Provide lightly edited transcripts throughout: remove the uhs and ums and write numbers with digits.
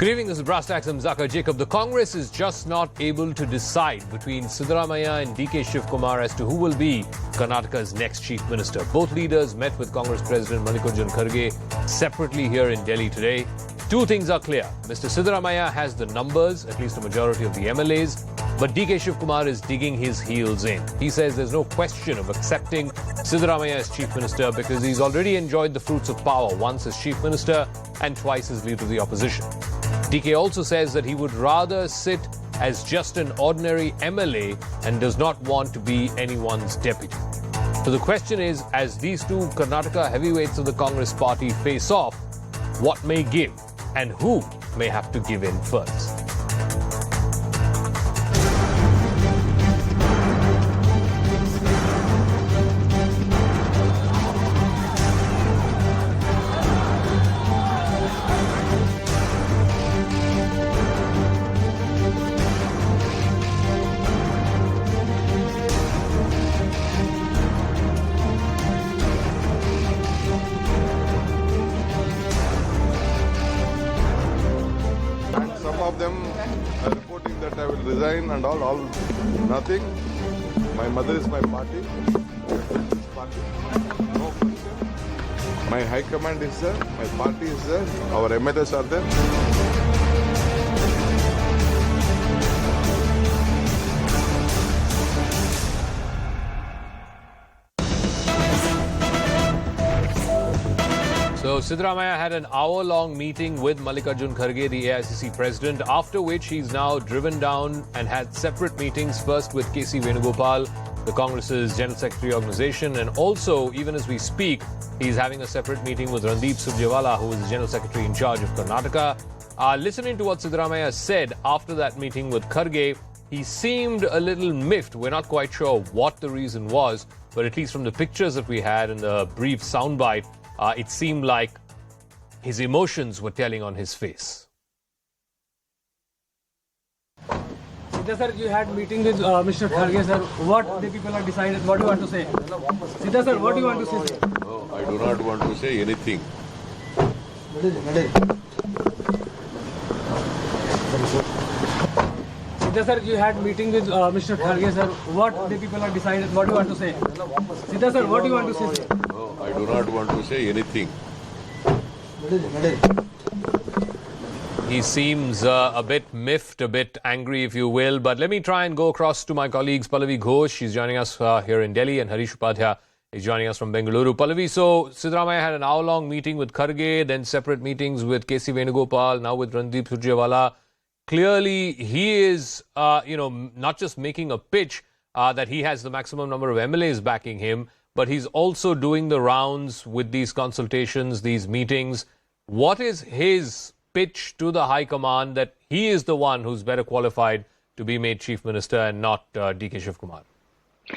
Good evening, this is Brass Tacks. I'm Zakir Jacob. The Congress is just not able to decide between siddaramaiah and DK Shivkumar as to who will be Karnataka's next chief minister. Both leaders met with Congress President Mallikarjun Kharge separately here in Delhi today. Two things are clear. Mr. Siddaramaiah has the numbers, at least a majority of the MLAs, but DK Shivkumar is digging his heels in. He says there's no question of accepting Siddaramaiah as chief minister because he's already enjoyed the fruits of power, once as chief minister and twice as leader of the opposition. DK also says that he would rather sit as just an ordinary MLA and does not want to be anyone's deputy. So the question is, as these two Karnataka heavyweights of the Congress party face off, what may give and who may have to give in first? Of them are reporting that I will resign and all nothing. My mother is my party. No question. My high command is there. My party is there. Our MLAs are there. So Siddaramaiah had an hour-long meeting with Mallikarjun Kharge, the AICC president, after which he's now driven down and had separate meetings, first with KC Venugopal, the Congress's General Secretary organization, and also, even as we speak, he's having a separate meeting with Randeep Surjewala, who is the General Secretary in charge of Karnataka. Listening to what Siddaramaiah said after that meeting with Kharge, he seemed a little miffed. We're not quite sure what the reason was, but at least from the pictures that we had and the brief soundbite, it seemed like his emotions were telling on his face. Siddha sir, you had meeting with Mr. Kharge sir. What the people are decided? What do you want to say? Siddha sir, what do you want to say? No, I do not want to say anything. Siddha sir, you had meeting with Mr. Kharge sir. What the people are decided? What do you want to say? Siddha sir, what do you want to say? No, I do not want to say anything. He seems a bit miffed, a bit angry, if you will. But let me try and go across to my colleagues, Pallavi Ghosh. She's joining us here in Delhi, and Harish Upadhyaya is joining us from Bengaluru. Pallavi, so Siddaramaiah had an hour-long meeting with Kharge, then separate meetings with KC Venugopal, now with Randeep Surjewala. Clearly, he is, not just making a pitch that he has the maximum number of MLAs backing him, but he's also doing the rounds with these consultations, these meetings. What is his pitch to the High Command that he is the one who's better qualified to be made Chief Minister and not DK Shivkumar?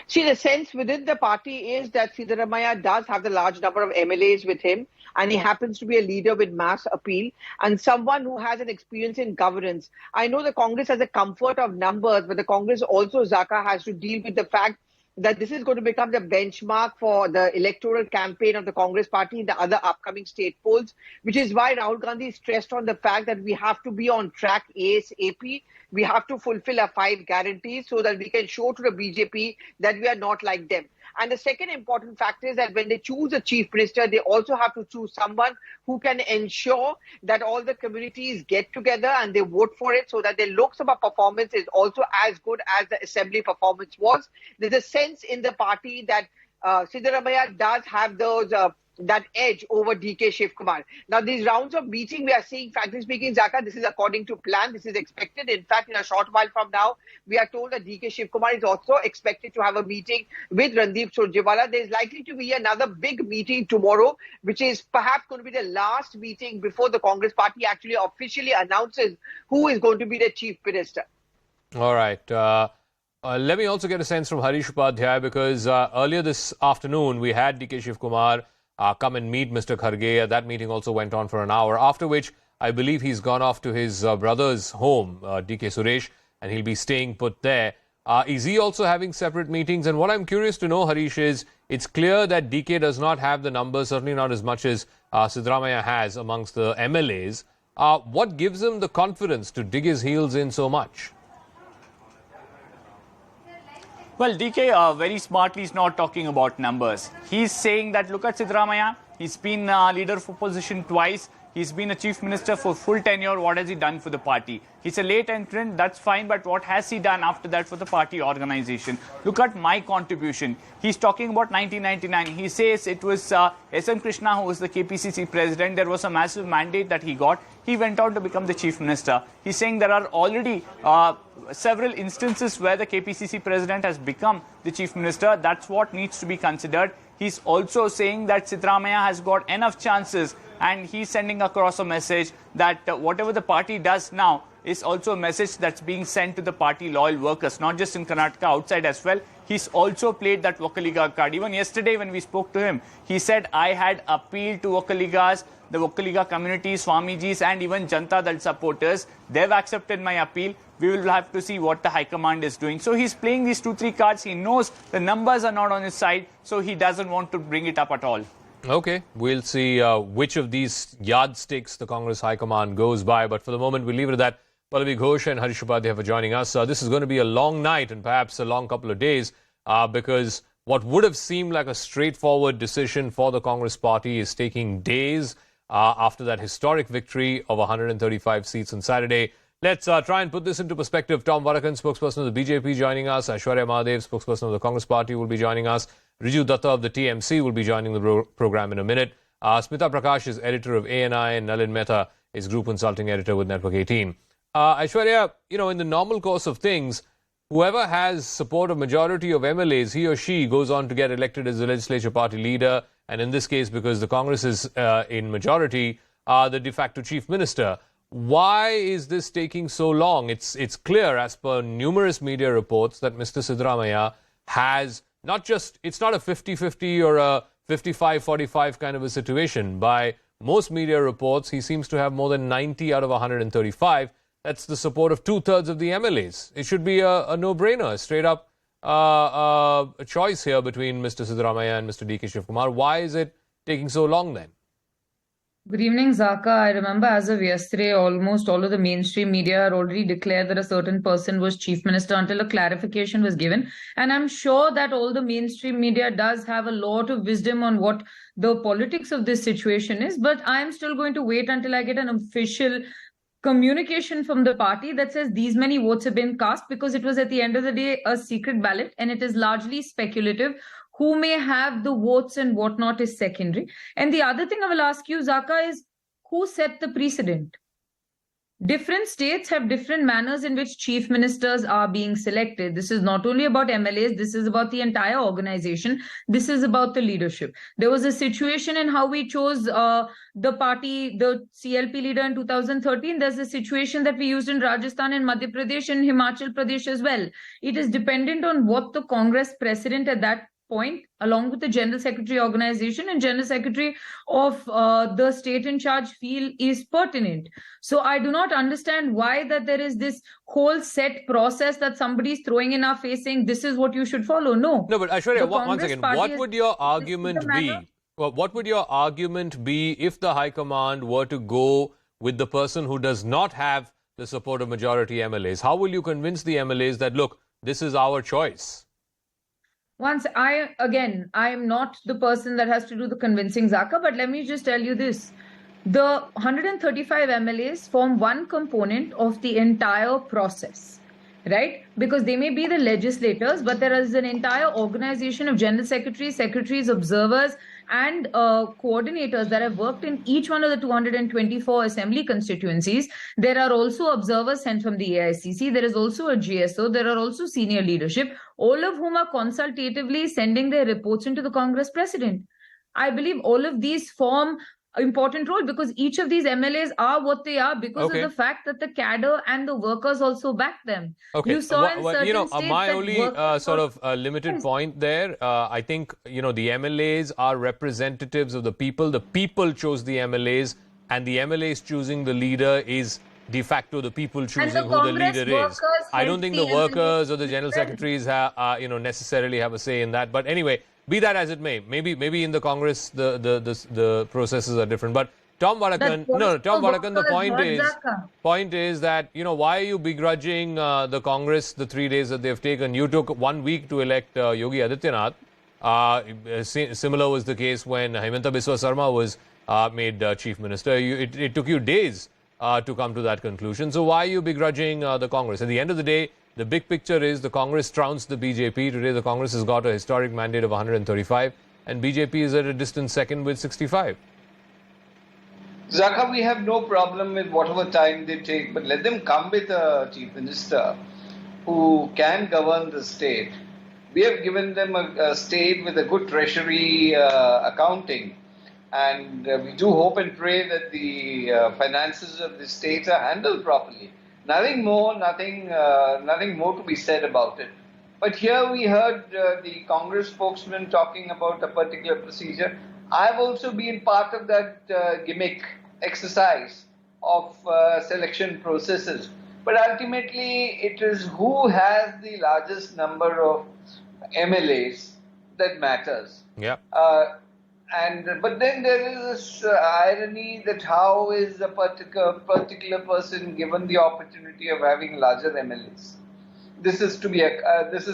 See, the sense within the party is that Siddaramaiah does have the large number of MLAs with him, and he happens to be a leader with mass appeal and someone who has an experience in governance. I know the Congress has a comfort of numbers, but the Congress also, Zaka, has to deal with the fact that this is going to become the benchmark for the electoral campaign of the Congress party in the other upcoming state polls, which is why Rahul Gandhi stressed on the fact that we have to be on track ASAP. We have to fulfill our 5 guarantees so that we can show to the BJP that we are not like them. And the second important factor is that when they choose a chief minister, they also have to choose someone who can ensure that all the communities get together and they vote for it so that their Lok Sabha performance is also as good as the assembly performance was. There's a sense in the party that Siddaramaiah does have those that edge over DK Shivkumar. Now, these rounds of meeting we are seeing, frankly speaking, Zaka, this is according to plan. This is expected. In fact, in a short while from now, we are told that DK Shivkumar is also expected to have a meeting with Randeep Surjewala. There's likely to be another big meeting tomorrow, which is perhaps going to be the last meeting before the Congress party actually officially announces who is going to be the chief minister. All right. Let me also get a sense from Harish Upadhyaya, because earlier this afternoon we had DK Shivkumar come and meet Mr. Kharge. That meeting also went on for an hour, after which I believe he's gone off to his brother's home, DK Suresh, and he'll be staying put there. Is he also having separate meetings? And what I'm curious to know, Harish, is it's clear that DK does not have the numbers, certainly not as much as Siddaramaiah has amongst the MLAs. What gives him the confidence to dig his heels in so much? Well, DK very smartly is not talking about numbers. He's saying that look at Siddaramaiah. He's been leader of opposition twice. He's been a chief minister for full tenure. What has he done for the party? He's a late entrant, that's fine, but what has he done after that for the party organization? Look at my contribution. He's talking about 1999. He says it was S.M. Krishna who was the KPCC president. There was a massive mandate that he got. He went out to become the chief minister. He's saying there are already several instances where the KPCC president has become the chief minister. That's what needs to be considered. He's also saying that Siddaramaiah has got enough chances, and he's sending across a message that whatever the party does now is also a message that's being sent to the party loyal workers, not just in Karnataka, outside as well. He's also played that Vokkaliga card. Even yesterday when we spoke to him, he said, I had appealed to Vokkaligas, the Vokkaliga community, Swamijis and even Janata Dal supporters. They've accepted my appeal. We will have to see what the High Command is doing. So he's playing these 2-3 cards. He knows the numbers are not on his side, so he doesn't want to bring it up at all. Okay, we'll see which of these yardsticks the Congress High Command goes by. But for the moment, we'll leave it at that. Pallavi Ghosh and Harish Upadhyay for joining us. This is going to be a long night and perhaps a long couple of days because what would have seemed like a straightforward decision for the Congress party is taking days after that historic victory of 135 seats on Saturday. Let's try and put this into perspective. Tom Varakan, spokesperson of the BJP, joining us. Aishwarya Mahadev, spokesperson of the Congress Party, will be joining us. Riju Datta of the TMC will be joining the program in a minute. Smita Prakash is editor of ANI, and Nalin Mehta is group consulting editor with Network 18. Aishwarya, in the normal course of things, whoever has support of majority of MLAs, he or she goes on to get elected as the legislature party leader. And in this case, because the Congress is in majority, the de facto chief minister. Why is this taking so long? It's clear, as per numerous media reports, that Mr. Siddaramaiah has not just, it's not a 50-50 or a 55-45 kind of a situation. By most media reports, he seems to have more than 90 out of 135. That's the support of 2/3 of the MLAs. It should be a no-brainer, a straight-up a choice here between Mr. Siddaramaiah and Mr. D.K. Shivkumar. Why is it taking so long then? Good evening, Zaka. I remember as of yesterday, almost all of the mainstream media had already declared that a certain person was chief minister until a clarification was given. And I'm sure that all the mainstream media does have a lot of wisdom on what the politics of this situation is. But I'm still going to wait until I get an official communication from the party that says these many votes have been cast, because it was at the end of the day a secret ballot and it is largely speculative. Who may have the votes and whatnot is secondary. And the other thing I will ask you, Zaka, is who set the precedent? Different states have different manners in which chief ministers are being selected. This is not only about MLAs, this is about the entire organization. This is about the leadership. There was a situation in how we chose the party, the CLP leader in 2013. There's a situation that we used in Rajasthan and Madhya Pradesh and Himachal Pradesh as well. It is dependent on what the Congress president at that point, along with the General Secretary organization and General Secretary of the state in charge, feel is pertinent. So I do not understand why that there is this whole set process that somebody is throwing in our face saying this is what you should follow. No. No, but Aishwarya, one second. What would your argument be? Well, what would your argument be if the High Command were to go with the person who does not have the support of majority MLAs? How will you convince the MLAs that, look, this is our choice? I'm not the person that has to do the convincing, Zaka, but let me just tell you this. The 135 MLAs form one component of the entire process, right? Because they may be the legislators, but there is an entire organization of general secretaries, secretaries, observers, and coordinators that have worked in each one of the 224 assembly constituencies. There are also observers sent from the AICC. There is also a GSO. There are also senior leadership, all of whom are consultatively sending their reports into the Congress president. I believe all of these form important role because each of these MLAs are what they are because of the fact that the cadre and the workers also back them. Okay. You saw in certain states my that only limited point there, I think, the MLAs are representatives of the people. The people chose the MLAs, and the MLAs choosing the leader is de facto the people choosing who the leader is. I don't think the workers or the general secretaries necessarily have a say in that. But anyway, be that as it may, maybe in the Congress the processes are different. But Tom Vadakan, Tom Vadakan, the point is that, why are you begrudging the Congress the 3 days that they've taken? You took 1 week to elect Yogi Adityanath. Similar was the case when Himanta Biswa Sarma was made Chief Minister. It took you days to come to that conclusion. So why are you begrudging the Congress? At the end of the day, the big picture is the Congress trounced the BJP. Today, the Congress has got a historic mandate of 135, and BJP is at a distant second with 65. Zaka, we have no problem with whatever time they take, but let them come with a chief minister who can govern the state. We have given them a state with a good treasury accounting, and we do hope and pray that the finances of the state are handled properly. Nothing more, nothing more to be said about it. But here we heard the Congress spokesman talking about a particular procedure. I've also been part of that gimmick exercise of selection processes. But ultimately, it is who has the largest number of MLAs that matters. Yeah. But then there is this irony that how is a particular person given the opportunity of having larger MLAs? This is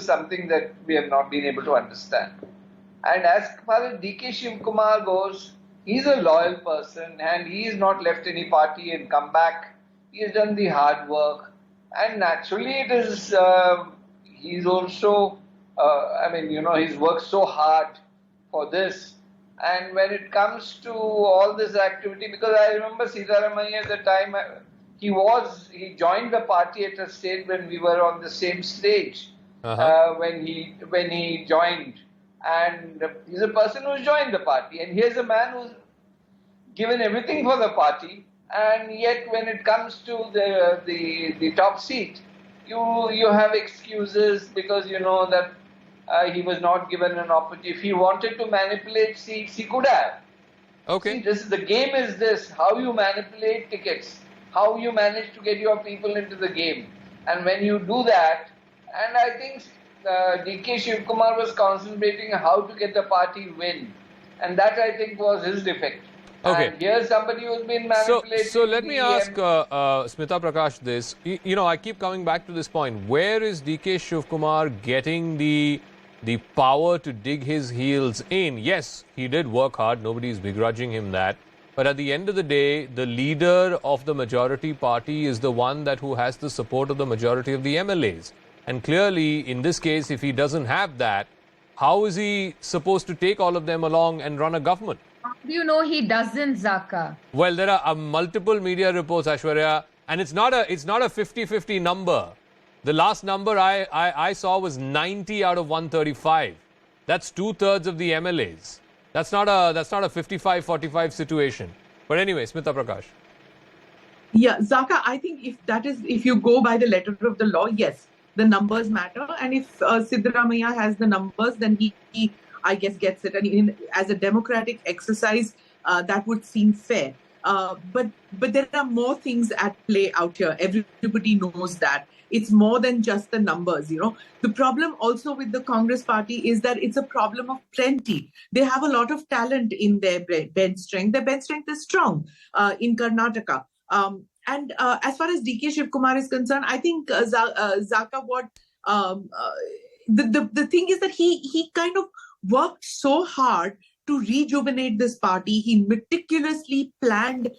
something that we have not been able to understand. And as far as DK Shivkumar goes, he's a loyal person and he has not left any party and come back. He has done the hard work, and naturally it is. He's also. He's worked so hard for this. And when it comes to all this activity, because I remember siddaramaiah at the time, he joined the party at a stage when we were on the same stage, when he joined. And he's a person who's joined the party. And here's a man who's given everything for the party. And yet when it comes to the top seat, you have excuses because you know that he was not given an opportunity. If he wanted to manipulate seats, he could have. Okay. See, the game is this: how you manipulate tickets, how you manage to get your people into the game. And when you do that, and I think DK Shivkumar was concentrating on how to get the party win. And that, I think, was his defect. Okay. And here's somebody who's been manipulating. So let me ask Smita Prakash this. I keep coming back to this point. Where is DK Shivkumar getting the power to dig his heels in? Yes, he did work hard. Nobody's begrudging him that. But at the end of the day, the leader of the majority party is the one who has the support of the majority of the MLAs. And clearly, in this case, if he doesn't have that, how is he supposed to take all of them along and run a government? How do you know he doesn't, Zaka? Well, there are multiple media reports, Aishwarya, and it's not a 50-50 number. The last number I saw was 90 out of 135. That's 2/3 of the MLAs. That's not a 55-45 situation. But anyway, Smita Prakash. Yeah, Zaka, I think if you go by the letter of the law, yes, the numbers matter. And if Siddaramaiah has the numbers, then he I guess, gets it. And as a democratic exercise, that would seem fair. But there are more things at play out here. Everybody knows that. It's more than just the numbers, The problem also with the Congress party is that it's a problem of plenty. They have a lot of talent in their bench strength. Their bench strength is strong in Karnataka. And as far as DK Shivkumar is concerned, I think Zaka, the thing is that he kind of worked so hard to rejuvenate this party. He meticulously planned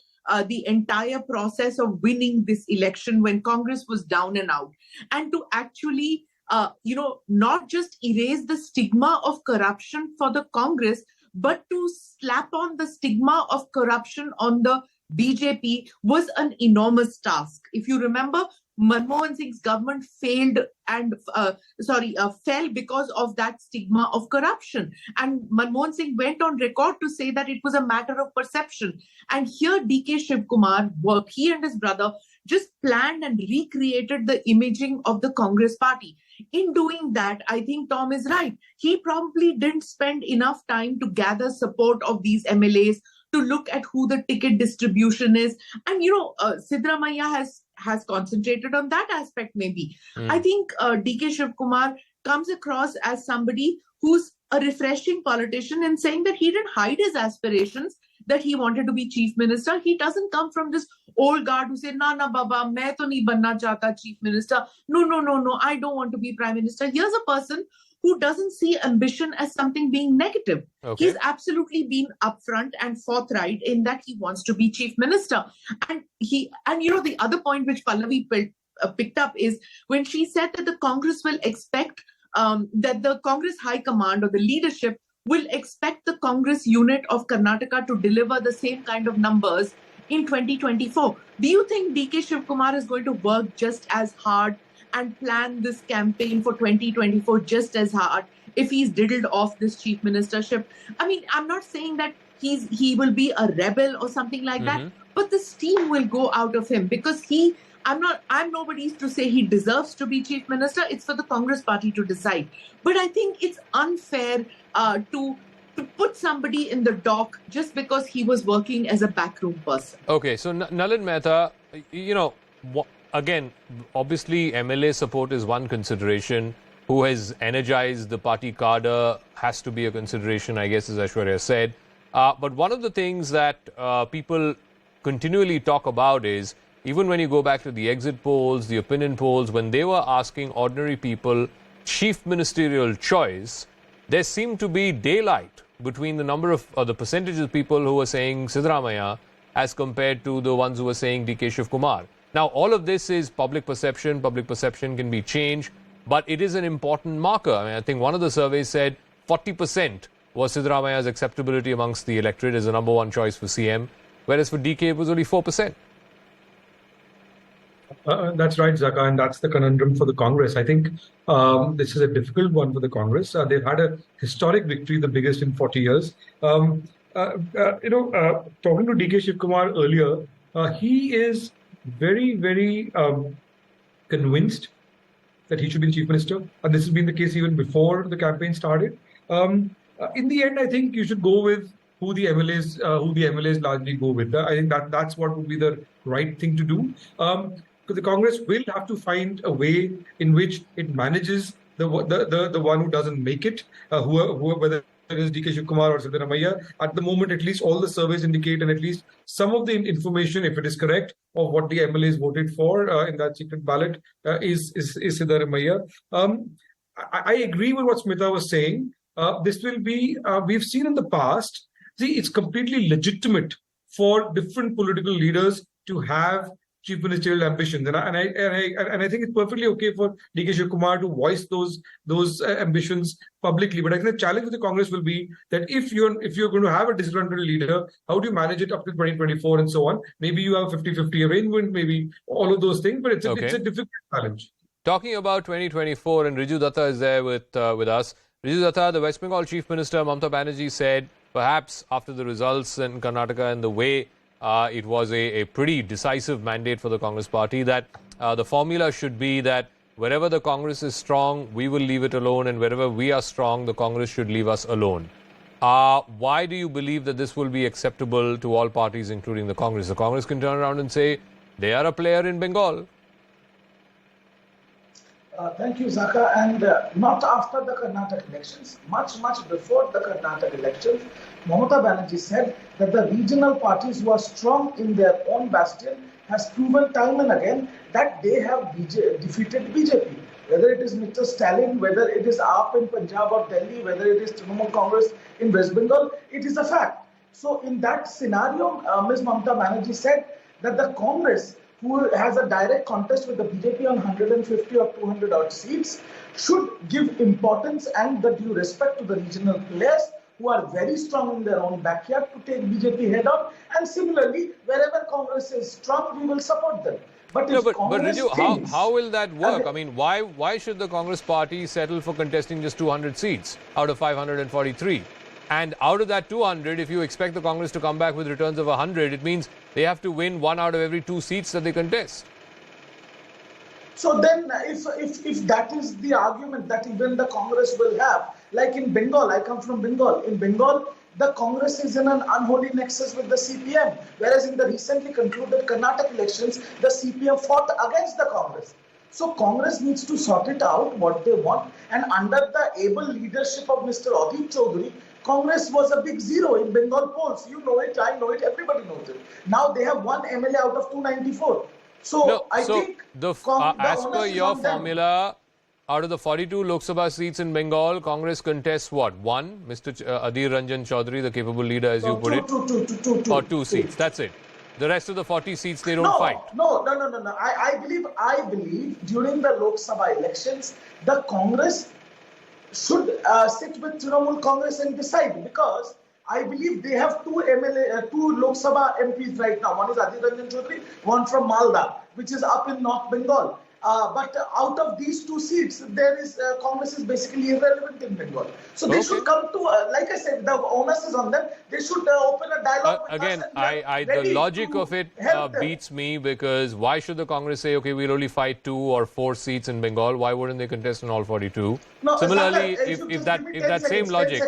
the entire process of winning this election when Congress was down and out. And to actually, not just erase the stigma of corruption for the Congress, but to slap on the stigma of corruption on the BJP was an enormous task. If you remember, Manmohan Singh's government failed and fell because of that stigma of corruption. And Manmohan Singh went on record to say that it was a matter of perception. And here DK Shivkumar worked, he and his brother just planned and recreated the imaging of the Congress party. In doing that, I think Tom is right. He probably didn't spend enough time to gather support of these MLAs, to look at who the ticket distribution is. And, Siddaramaiah has concentrated on that aspect maybe. I think DK Shivkumar comes across as somebody who's a refreshing politician in saying that he didn't hide his aspirations, that he wanted to be chief minister. He doesn't come from this old guard who say, "Na baba, main to nahi banna chahta chief minister. No, I don't want to be prime minister." Here's a person who doesn't see ambition as something being negative. Okay. He's absolutely been upfront and forthright in that he wants to be chief minister. And the other point which Pallavi picked up is when she said that the Congress will expect that the Congress High Command or the leadership will expect the Congress unit of Karnataka to deliver the same kind of numbers in 2024. Do you think DK Shivkumar is going to work just as hard and plan this campaign for 2024 just as hard if he's diddled off this chief ministership? I mean, I'm not saying that he will be a rebel or something like that, but the steam will go out of him because I'm nobody's to say he deserves to be chief minister. It's for the Congress party to decide. But I think it's unfair to put somebody in the dock just because he was working as a backroom person. Okay, so Nalin Mehta, again, obviously MLA support is one consideration. Who has energized the party cadre has to be a consideration, I guess, as Aishwarya said. But one of the things that people continually talk about is, even when you go back to the exit polls, the opinion polls, when they were asking ordinary people chief ministerial choice, there seemed to be daylight between the number of, or the percentage of people who were saying siddaramaiah as compared to the ones who were saying DK Shivkumar. Now, all of this is public perception. Public perception can be changed, but it is an important marker. I mean, I think one of the surveys said 40% was siddaramaiah's acceptability amongst the electorate as the number one choice for CM, whereas for DK it was only 4%. That's right, Zaka, and that's the conundrum for the Congress. I think this is a difficult one for the Congress. They've had a historic victory, the biggest in 40 years. Talking to DK Shivkumar earlier, he is very, very convinced that he should be chief minister, and this has been the case even before the campaign started. In the end, I think you should go with who the MLAs largely go with. I think that's what would be the right thing to do. Because the Congress will have to find a way in which it manages the one who doesn't make it, whether it is DK Shivkumar or Siddaramaiah. At the moment, at least all the surveys indicate, and at least some of the information, if it is correct, of what the MLAs voted for in that secret ballot is Siddaramaiah. I agree with what Smita was saying. This will be, we've seen in the past, it's completely legitimate for different political leaders to have chief ministerial ambitions, and I think it's perfectly okay for DK Shivkumar to voice those ambitions publicly. But I think the challenge with the Congress will be that if you're going to have a disgruntled leader, how do you manage it up to 2024 and so on? Maybe you have a 50-50 arrangement, maybe all of those things, but it's a difficult challenge. Talking about 2024, and Riju Datta is there with us. Riju Datta, the West Bengal Chief Minister Mamata Banerjee said, perhaps after the results in Karnataka and the way it was a pretty decisive mandate for the Congress party, that the formula should be that wherever the Congress is strong, we will leave it alone, and wherever we are strong, the Congress should leave us alone. Why do you believe that this will be acceptable to all parties, including the Congress? The Congress can turn around and say they are a player in Bengal. Thank you, Zaka. And not after the Karnataka elections, much before the Karnataka elections, Mamata Banerjee said that the regional parties who are strong in their own bastion has proven time and again that they have defeated BJP. Whether it is Mr. Stalin, whether it is AAP in Punjab or Delhi, whether it is Trinamool Congress in West Bengal, it is a fact. So in that scenario, Ms. Mamata Banerjee said that the Congress, who has a direct contest with the BJP on 150 or 200 odd seats, should give importance and the due respect to the regional players who are very strong in their own backyard to take BJP head on. And similarly, wherever Congress is strong, we will support them. But Riju, how will that work? I mean, why should the Congress party settle for contesting just 200 seats out of 543? And out of that 200, if you expect the Congress to come back with returns of 100, it means they have to win 1 out of every 2 seats that they contest. So then, if that is the argument that even the Congress will have, like in Bengal, I come from Bengal. In Bengal, the Congress is in an unholy nexus with the CPM, whereas in the recently concluded Karnataka elections, the CPM fought against the Congress. So Congress needs to sort it out what they want, and under the able leadership of Mr. Adit Chaudhary, Congress was a big zero in Bengal polls. You know it, I know it, everybody knows it. Now they have one MLA out of 294. So No, I so think the the as per onus is your on them. formula, out of the 42 Lok Sabha seats in Bengal, Congress contests what? One, Mr. Adhir Ranjan Chaudhary, the capable leader, as you put it, or two seats. That's it. The rest of the 40 seats they don't fight. No. I believe during the Lok Sabha elections, the Congress should sit with Trinamool Congress and decide, because I believe they have two Lok Sabha MPs right now. One is Adhir Ranjan Chaudhary, one from Malda, which is up in North Bengal. But out of these two seats, Congress is basically irrelevant in Bengal. So they should come to, like I said, the onus is on them. They should open a dialogue with Again, us. the logic of it beats me, because why should the Congress say, okay, we'll only fight 2 or 4 seats in Bengal? Why wouldn't they contest in all 42? No, Similarly, Zaka, if that same logic,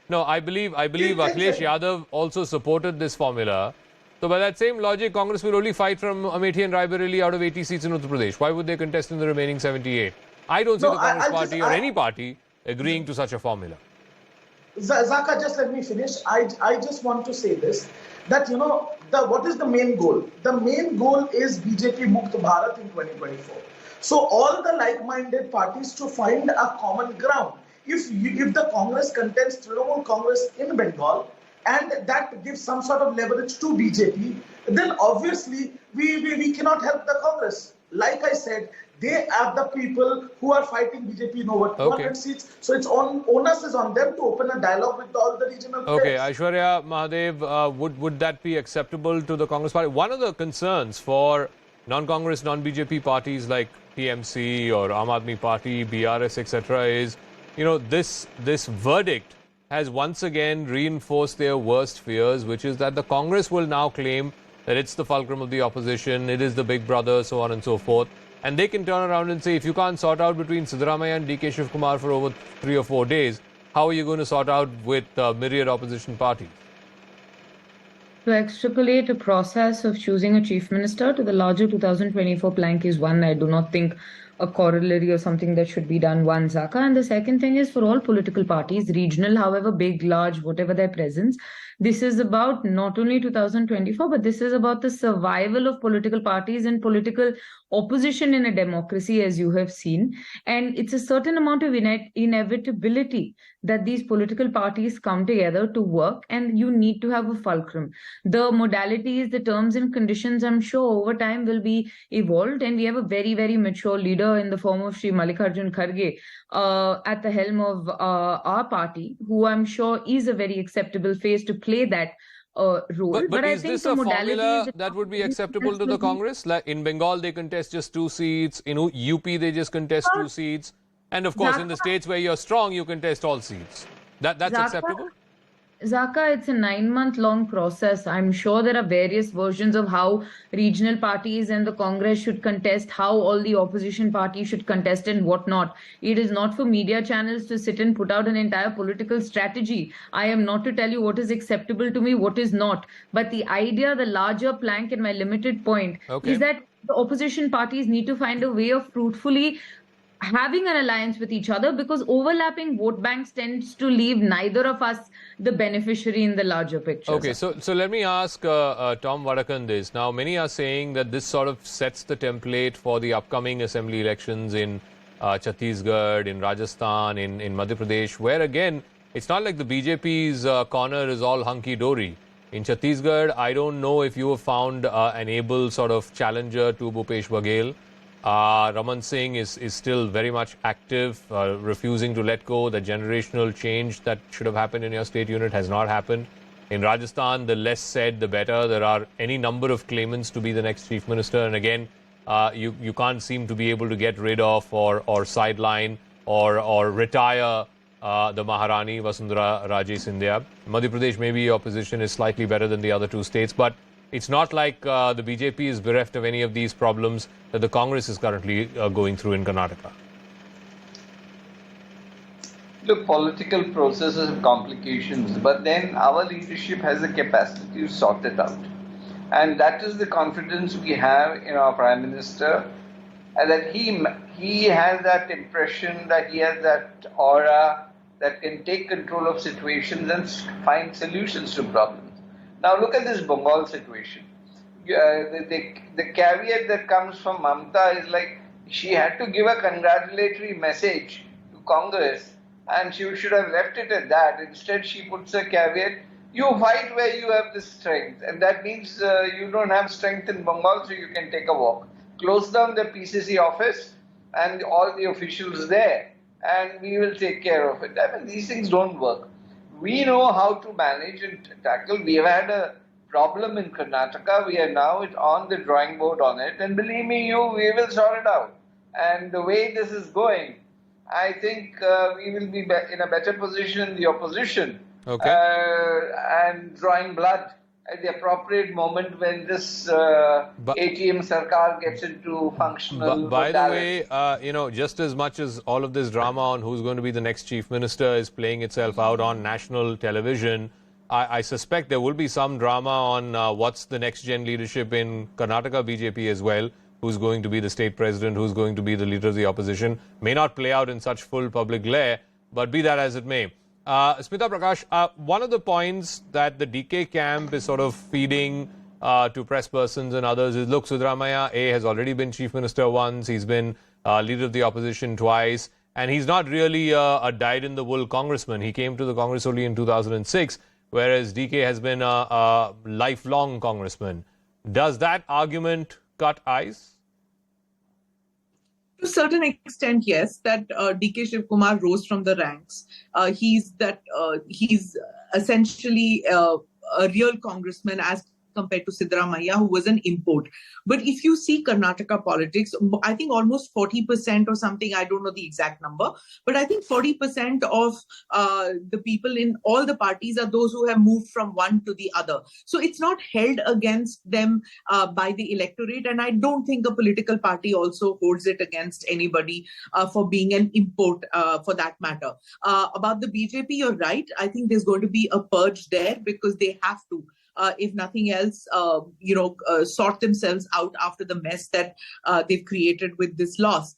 no, I believe Akhilesh Yadav also supported this formula. So by that same logic, Congress will only fight from Amethi and Raebareli out of 80 seats in Uttar Pradesh. Why would they contest in the remaining 78? I don't see the Congress party or any party agreeing to such a formula. Zaka, just let me finish. I just want to say this, that what is the main goal? The main goal is BJP Mukt Bharat in 2024. So all the like-minded parties to find a common ground. If the Congress contests Trinamool Congress in Bengal, and that gives some sort of leverage to BJP, then obviously we cannot help the Congress. Like I said, they are the people who are fighting BJP in over 200 seats. So onus is on them to open a dialogue with all the regional players. Okay, Aishwarya Mahadev, would that be acceptable to the Congress party? One of the concerns for non-Congress, non-BJP parties like TMC or Aam Aadmi Party, BRS, etc. is, this verdict has once again reinforced their worst fears, which is that the Congress will now claim that it's the fulcrum of the opposition, it is the big brother, so on and so forth. And they can turn around and say, if you can't sort out between Siddaramaiah and DK Shivkumar for over 3 or 4 days, how are you going to sort out with myriad opposition parties? To extrapolate a process of choosing a chief minister to the larger 2024 plank is one I do not think a corollary or something that should be done, one, Zaka. And the second thing is, for all political parties, regional, however big, large, whatever their presence, this is about not only 2024, but this is about the survival of political parties and political opposition in a democracy, as you have seen. And it's a certain amount of inevitability that these political parties come together to work, and you need to have a fulcrum. The modalities, the terms and conditions, I'm sure over time will be evolved, and we have a very, very mature leader in the form of Shri Mallikarjun Kharge at the helm of our party, who I'm sure is a very acceptable face to play that role. But I is think this a formula that would be acceptable to the Congress? Like in Bengal, they contest just 2 seats. In UP, they just contest 2 seats. And of course, in the states where you're strong, you contest all seats. That's acceptable? Zaka, it's a 9-month-long process. I'm sure there are various versions of how regional parties and the Congress should contest, how all the opposition parties should contest and whatnot. It is not for media channels to sit and put out an entire political strategy. I am not to tell you what is acceptable to me, what is not. But the idea, the larger plank and my limited point is that the opposition parties need to find a way of fruitfully having an alliance with each other, because overlapping vote banks tends to leave neither of us the beneficiary in the larger picture. Okay, so let me ask Tom Vadakan this. Now, many are saying that this sort of sets the template for the upcoming assembly elections in Chhattisgarh, in Rajasthan, in Madhya Pradesh, where again, it's not like the BJP's corner is all hunky-dory. In Chhattisgarh, I don't know if you have found an able sort of challenger to Bhupesh Baghel. Raman Singh is still very much active, refusing to let go. The generational change that should have happened in your state unit has not happened. In Rajasthan, the less said, the better. There are any number of claimants to be the next chief minister. And again, you can't seem to be able to get rid of or sideline or retire the Maharani Vasundhara Raje Scindia. Madhya Pradesh, maybe opposition is slightly better than the other 2 states, but it's not like the BJP is bereft of any of these problems that the Congress is currently going through in Karnataka. Look, political processes have complications, but then our leadership has the capacity to sort it out. And that is the confidence we have in our Prime Minister, and that he has that impression, that he has that aura, that can take control of situations and find solutions to problems. Now look at this Bengal situation. The caveat that comes from Mamta is like she had to give a congratulatory message to Congress and she should have left it at that. Instead, she puts a caveat, you fight where you have the strength, and that means you don't have strength in Bengal, so you can take a walk. Close down the PCC office and all the officials there, and we will take care of it. I mean, these things don't work. We know how to manage and tackle. We have had a problem in Karnataka. We are now on the drawing board on it, and believe me, we will sort it out. And the way this is going, I think we will be in a better position in the opposition, and drawing blood at the appropriate moment when this ATM Sarkar gets into functional. By the way, just as much as all of this drama on who's going to be the next chief minister is playing itself out on national television, I suspect there will be some drama on what's the next gen leadership in Karnataka BJP as well. Who's going to be the state president, who's going to be the leader of the opposition, may not play out in such full public glare, but be that as it may. Smita Prakash, one of the points that the DK camp is sort of feeding to press persons and others is, look, Siddaramaiah has already been chief minister once, he's been leader of the opposition twice, and he's not really a dyed-in-the-wool congressman. He came to the Congress only in 2006, whereas DK has been a lifelong congressman. Does that argument cut ice? To a certain extent, yes, that DK Shiv Kumar rose from the ranks. He's essentially a real congressman as compared to Siddaramaiah, who was an import. But if you see Karnataka politics, I think almost 40% or something, I don't know the exact number, but I think 40% of the people in all the parties are those who have moved from one to the other. So it's not held against them by the electorate. And I don't think a political party also holds it against anybody for being an import for that matter. About the BJP, you're right. I think there's going to be a purge there because they have to. If nothing else, sort themselves out after the mess that they've created with this loss.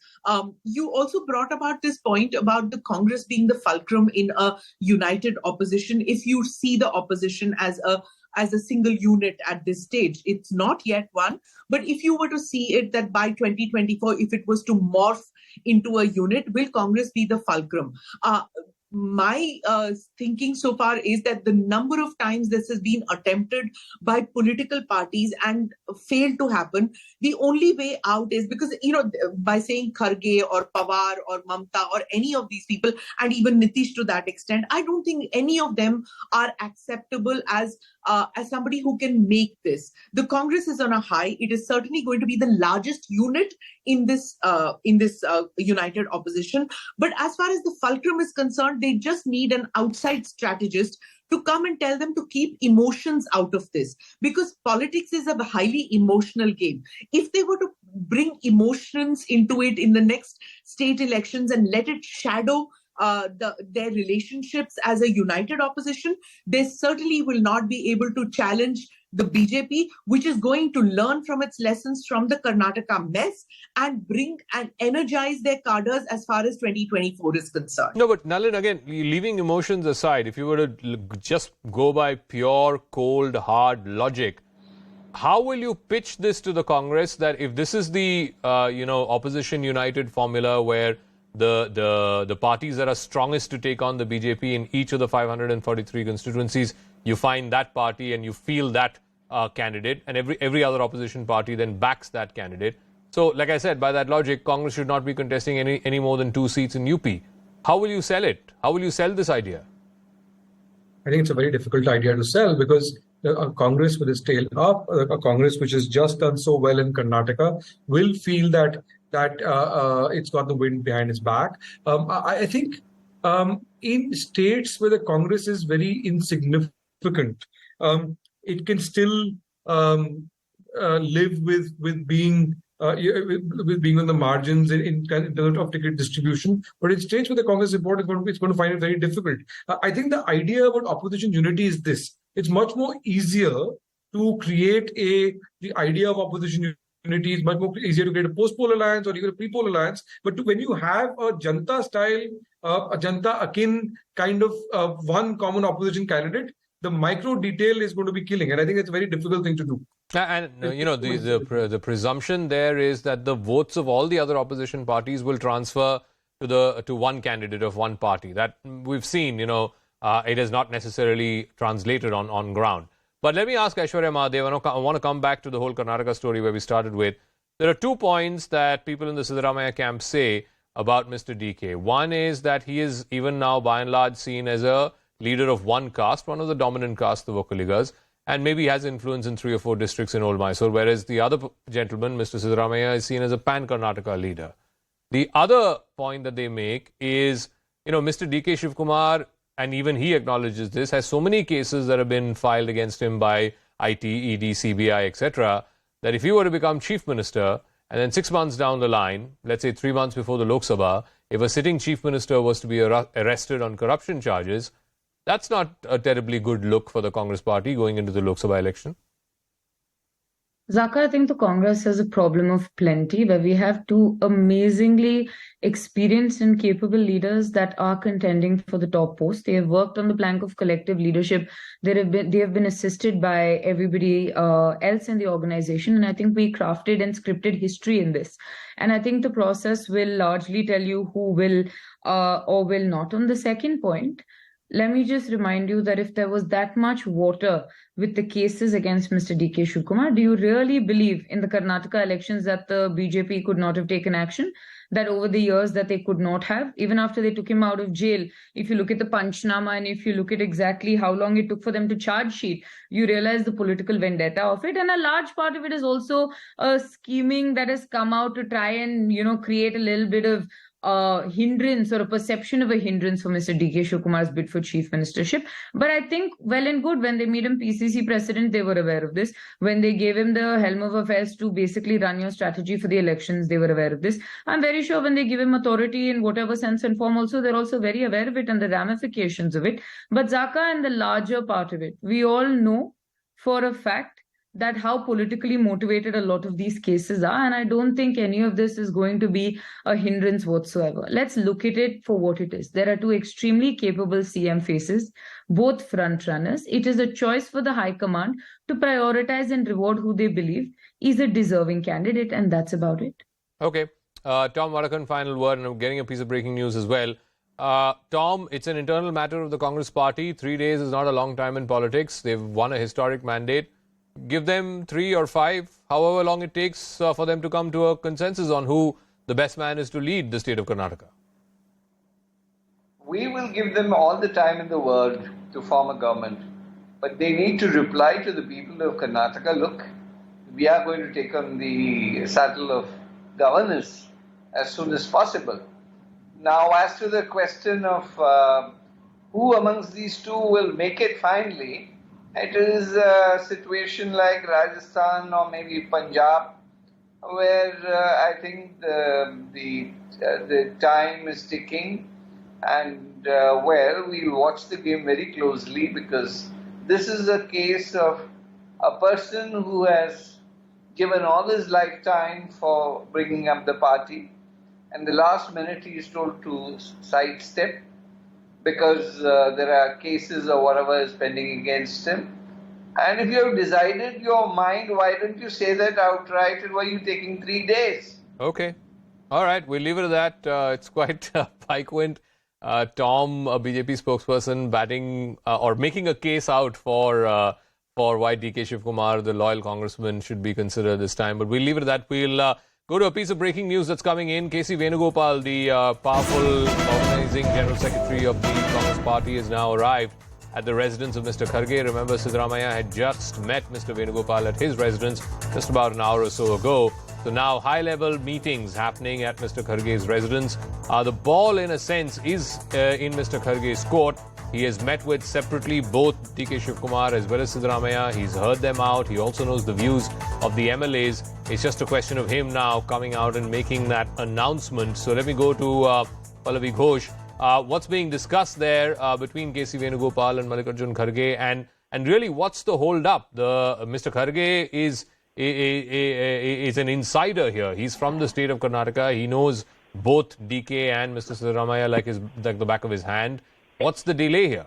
You also brought about this point about the Congress being the fulcrum in a united opposition. If you see the opposition as a single unit at this stage, it's not yet one. But if you were to see it that by 2024, if it was to morph into a unit, will Congress be the fulcrum? My thinking so far is that the number of times this has been attempted by political parties and failed to happen, the only way out is because, by saying Kharge or Pawar or Mamta or any of these people, and even Nitish to that extent, I don't think any of them are acceptable as somebody who can make this. The Congress is on a high. It is certainly going to be the largest unit in this united opposition. But as far as the fulcrum is concerned, they just need an outside strategist to come and tell them to keep emotions out of this, because politics is a highly emotional game. If they were to bring emotions into it in the next state elections and let it shadow their relationships as a united opposition, they certainly will not be able to challenge the BJP, which is going to learn from its lessons from the Karnataka mess and bring and energize their cadres as far as 2024 is concerned. No, but Nalin, again, leaving emotions aside, if you were to just go by pure, cold, hard logic, how will you pitch this to the Congress that if this is the, opposition united formula where the parties that are strongest to take on the BJP in each of the 543 constituencies, you find that party and you feel that candidate, and every other opposition party then backs that candidate. So, like I said, by that logic, Congress should not be contesting any more than 2 seats in UP. How will you sell it? How will you sell this idea? I think it's a very difficult idea to sell because a Congress with its tail up, a Congress which has just done so well in Karnataka, will feel that it's got the wind behind its back. I think in states where the Congress is very insignificant, it can still live with being on the margins in terms of ticket distribution. But in states where the Congress is important, it's going to find it very difficult. I think the idea about opposition unity is this. It's much more easier to create the idea of opposition It's much more easier to create a post-poll alliance or even a pre-poll alliance. But when you have a Janta style, a Janta akin kind of one common opposition candidate, the micro detail is going to be killing. And I think it's a very difficult thing to do. And the presumption there is that the votes of all the other opposition parties will transfer to one candidate of one party. That we've seen, it has not necessarily translated on ground. But let me ask Aishwarya Mahadev, I want to come back to the whole Karnataka story where we started with. There are 2 points that people in the Siddaramaiah camp say about Mr. DK. One is that he is even now by and large seen as a leader of one caste, one of the dominant castes, the Vokaligas, and maybe has influence in 3 or 4 districts in Old Mysore, whereas the other gentleman, Mr. Siddaramaiah, is seen as a pan-Karnataka leader. The other point that they make is, Mr. DK Shivkumar, and even he acknowledges this, has so many cases that have been filed against him by IT, ED, CBI, etc., that if he were to become chief minister, and then 6 months down the line, let's say 3 months before the Lok Sabha, if a sitting chief minister was to be arrested on corruption charges, that's not a terribly good look for the Congress party going into the Lok Sabha election. Zaka, I think the Congress has a problem of plenty, where we have 2 amazingly experienced and capable leaders that are contending for the top post. They have worked on the plank of collective leadership. They have been assisted by everybody else in the organization, and I think we crafted and scripted history in this. And I think the process will largely tell you who will or will not. On the second point, let me just remind you that if there was that much water with the cases against Mr. DK Shivkumar, do you really believe in the Karnataka elections that the BJP could not have taken action? That over the years that they could not have, even after they took him out of jail, if you look at the Panchnama and if you look at exactly how long it took for them to charge sheet, you realize the political vendetta of it. And a large part of it is also a scheming that has come out to try and, create a little bit of hindrance or a perception of a hindrance for Mr. DK Shivkumar's bid for chief ministership. But I think well and good, when they made him PCC president, they were aware of this. When they gave him the helm of affairs to basically run your strategy for the elections, they were aware of this. I'm very sure when they give him authority in whatever sense and form also, they're also very aware of it and the ramifications of it. But Zaka, and the larger part of it, we all know for a fact that how politically motivated a lot of these cases are, and I don't think any of this is going to be a hindrance whatsoever. Let's look at it for what it is. There are 2 extremely capable CM faces, both front runners. It is a choice for the High Command to prioritize and reward who they believe is a deserving candidate, and that's about it. Okay. Tom Vadakan, final word, and I'm getting a piece of breaking news as well. Tom, it's an internal matter of the Congress party. 3 days is not a long time in politics. They've won a historic mandate. Give them 3 or 5, however long it takes for them to come to a consensus on who the best man is to lead the state of Karnataka. We will give them all the time in the world to form a government. But they need to reply to the people of Karnataka, look, we are going to take on the saddle of governance as soon as possible. Now, as to the question of who amongst these 2 will make it finally, it is a situation like Rajasthan or maybe Punjab, where I think the time is ticking, and we'll watch the game very closely, because this is a case of a person who has given all his lifetime for bringing up the party, and the last minute he is told to sidestep because there are cases or whatever is pending against him. And if you have decided your mind, why don't you say that outright, and why are you taking 3 days? Okay. All right, we'll leave it at that. It's quite piquant. Tom, a BJP spokesperson, batting or making a case out for why DK Shivkumar, the loyal congressman, should be considered this time. But we'll leave it at that. We'll go to a piece of breaking news that's coming in. KC Venugopal, the powerful organizing general secretary of the Congress party, has now arrived at the residence of Mr. Kharge. Remember, Siddaramaiah had just met Mr. Venugopal at his residence just about an hour or so ago. So now high-level meetings happening at Mr. Kharge's residence. The ball, in a sense, is in Mr. Kharge's court. He has met with separately both DK Shivkumar as well as Siddaramaiah. He's heard them out. He also knows the views of the MLAs. It's just a question of him now coming out and making that announcement. So let me go to Pallavi Ghosh. What's being discussed there between KC Venugopal and Mallikarjun Kharge, and really what's the hold up? Mr. Kharge is is an insider here. He's from the state of Karnataka. He knows both DK and Mr. Siddaramaiah like the back of his hand. What's the delay here?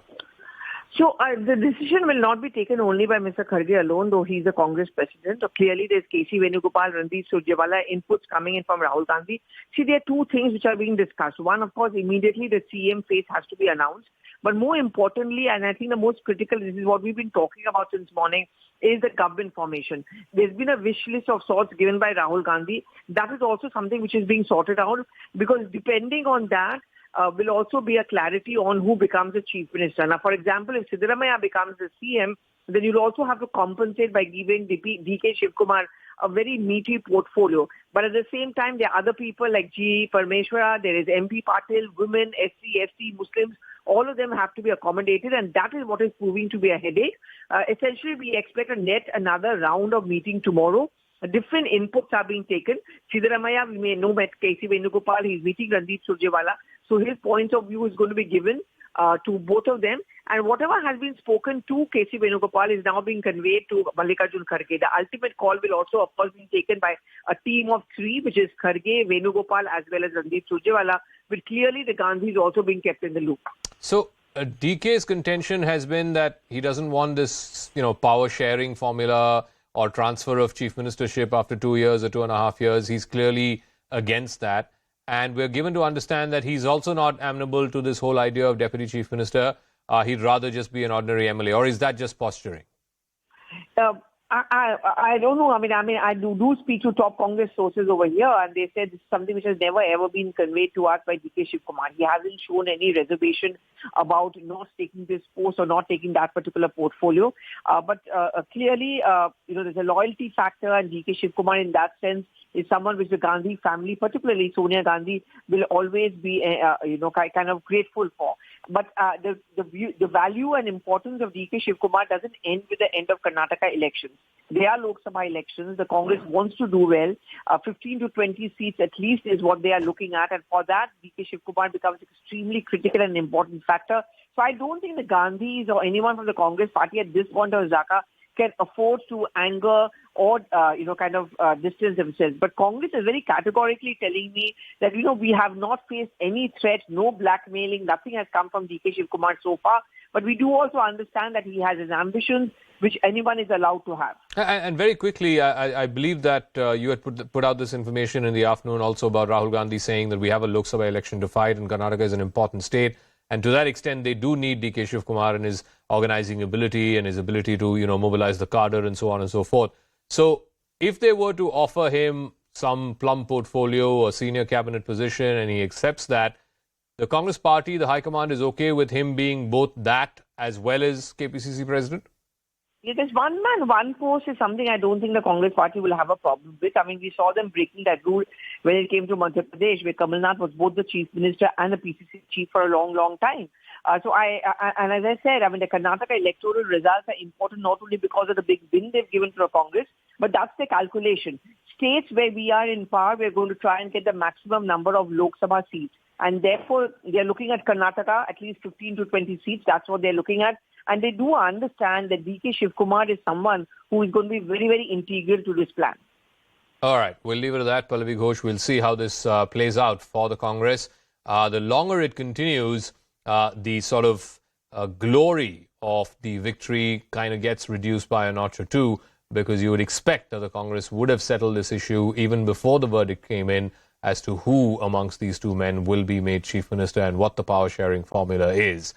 So the decision will not be taken only by Mr. Kharge alone, though he's the Congress president. So clearly, there's KC Venugopal, Randeep Surjewala inputs coming in from Rahul Gandhi. See, there are two things which are being discussed. One, of course, immediately the CM face has to be announced. But more importantly, and I think the most critical, this is what we've been talking about since morning, is the government formation. There's been a wish list of sorts given by Rahul Gandhi. That is also something which is being sorted out, because depending on that, will also be a clarity on who becomes the chief minister. Now, for example, if Siddaramaiah becomes the CM, then you'll also have to compensate by giving DK Shivkumar a very meaty portfolio. But at the same time, there are other people like G. Parmeshwara, there is MP Patil, women, SC, ST, Muslims. All of them have to be accommodated, and that is what is proving to be a headache. Essentially, we expect another round of meeting tomorrow. Different inputs are being taken. Siddaramaiah, we may know, met KC Venugopal. He's meeting Randeep Surjewala. So his point of view is going to be given to both of them. And whatever has been spoken to KC Venugopal is now being conveyed to Mallikarjun Kharge. The ultimate call will also, of course, be taken by a team of three, which is Kharge, Venugopal, as well as Randeep Surjewala. But clearly, the Gandhi is also being kept in the loop. So DK's contention has been that he doesn't want this, power sharing formula or transfer of chief ministership after 2 years or 2.5 years. He's clearly against that. And we're given to understand that he's also not amenable to this whole idea of deputy chief minister. He'd rather just be an ordinary MLA. Or is that just posturing? I don't know. I do speak to top Congress sources over here, and they said this is something which has never ever been conveyed to us by DK Shivkumar. He hasn't shown any reservation about not taking this post or not taking that particular portfolio. But clearly, there's a loyalty factor, and DK Shivkumar in that sense is someone which the Gandhi family, particularly Sonia Gandhi, will always be, kind of grateful for. But the value and importance of DK Shivkumar doesn't end with the end of Karnataka elections. There are Lok Sabha elections. The Congress wants to do well. 15 to 20 seats at least is what they are looking at. And for that, DK Shivkumar becomes extremely critical and important factor. So I don't think the Gandhis or anyone from the Congress party at this point of Zaka can afford to anger or, distance themselves. But Congress is very categorically telling me that, we have not faced any threat, no blackmailing, nothing has come from DK Shivkumar so far. But we do also understand that he has his ambitions, which anyone is allowed to have. And very quickly, I believe that you had put out this information in the afternoon also about Rahul Gandhi saying that we have a Lok Sabha election to fight and Karnataka is an important state. And to that extent, they do need DK Shivkumar and his organizing ability and his ability to, mobilize the cadre and so on and so forth. So if they were to offer him some plum portfolio or senior cabinet position and he accepts that, the Congress party, the High Command is okay with him being both that as well as KPCC president? It is one man, one post is something I don't think the Congress party will have a problem with. We saw them breaking that rule when it came to Madhya Pradesh, where Kamal Nath was both the chief minister and the PCC chief for a long, long time. And as I said, the Karnataka electoral results are important not only because of the big win they've given to the Congress, but that's the calculation. States where we are in power, we're going to try and get the maximum number of Lok Sabha seats. And therefore, they're looking at Karnataka, at least 15 to 20 seats. That's what they're looking at. And they do understand that DK Shivkumar is someone who is going to be very, very integral to this plan. All right. We'll leave it at that, Pallavi Ghosh. We'll see how this plays out for the Congress. The longer it continues, the sort of glory of the victory kind of gets reduced by a notch or two, because you would expect that the Congress would have settled this issue even before the verdict came in as to who amongst these two men will be made chief minister and what the power sharing formula is.